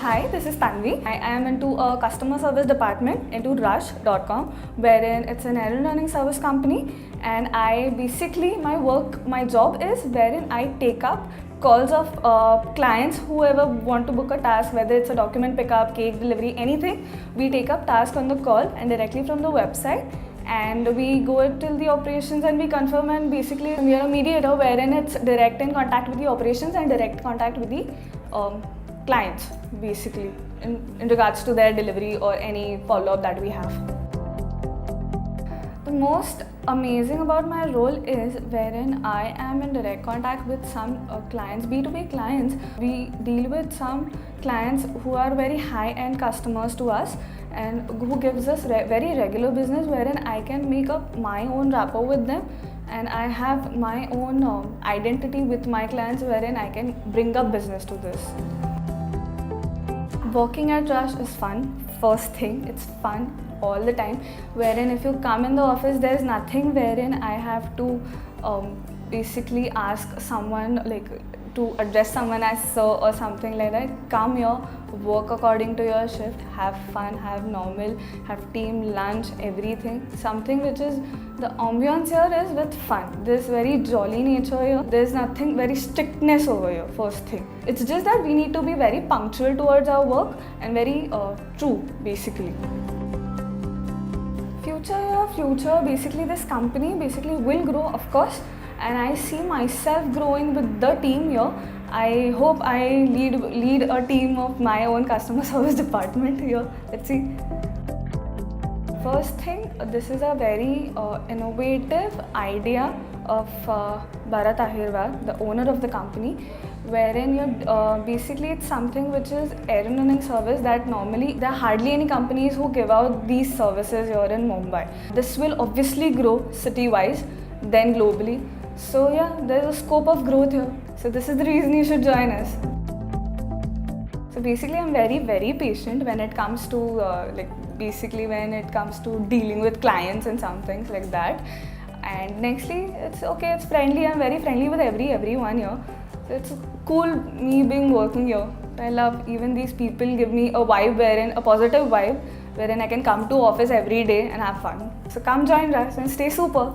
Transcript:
Hi, this is Tanvi. I am into a customer service department into Rush.com, wherein it's an error learning service company, and I basically my job is wherein I take up calls of clients whoever want to book a task, whether it's a document pickup, cake delivery, anything. We take up task on the call and directly from the website. And we go till the operations and we confirm, and basically we are a mediator wherein it's direct in contact with the operations and direct contact with the clients, basically in regards to their delivery or any follow-up that we have. The most amazing about my role is wherein I am in direct contact with some clients, B2B clients. We deal with some clients who are very high-end customers to us and who gives us very regular business, wherein I can make up my own rapport with them, and I have my own identity with my clients wherein I can bring up business to this. Working at Rush is fun. First thing, it's fun all the time, wherein if you come in the office, there's nothing wherein I have to basically ask someone, like to address someone as sir or something like that. Come here, work according to your shift, have fun, have normal, have team lunch, everything. Something which is, the ambience here is with fun. There's very jolly nature here. There's nothing very strictness over here, first thing. It's just that we need to be very punctual towards our work and very true, basically. Future, basically this company basically will grow, of course, and I see myself growing with the team here. I hope I lead a team of my own customer service department here. Let's see. First thing, this is a very innovative idea of Bharat Ahirwar, the owner of the company, wherein basically it's something which is error learning service that normally there are hardly any companies who give out these services here in Mumbai. This will obviously grow city-wise, then globally. So yeah, there's a scope of growth here. So this is the reason you should join us. So basically I'm very patient when it comes to when it comes to dealing with clients and some things like that. And nextly, it's okay, it's friendly. I'm very friendly with everyone here. So it's cool me being working here. I love even these people give me a vibe a positive vibe wherein I can come to office every day and have fun. So come join us and stay super.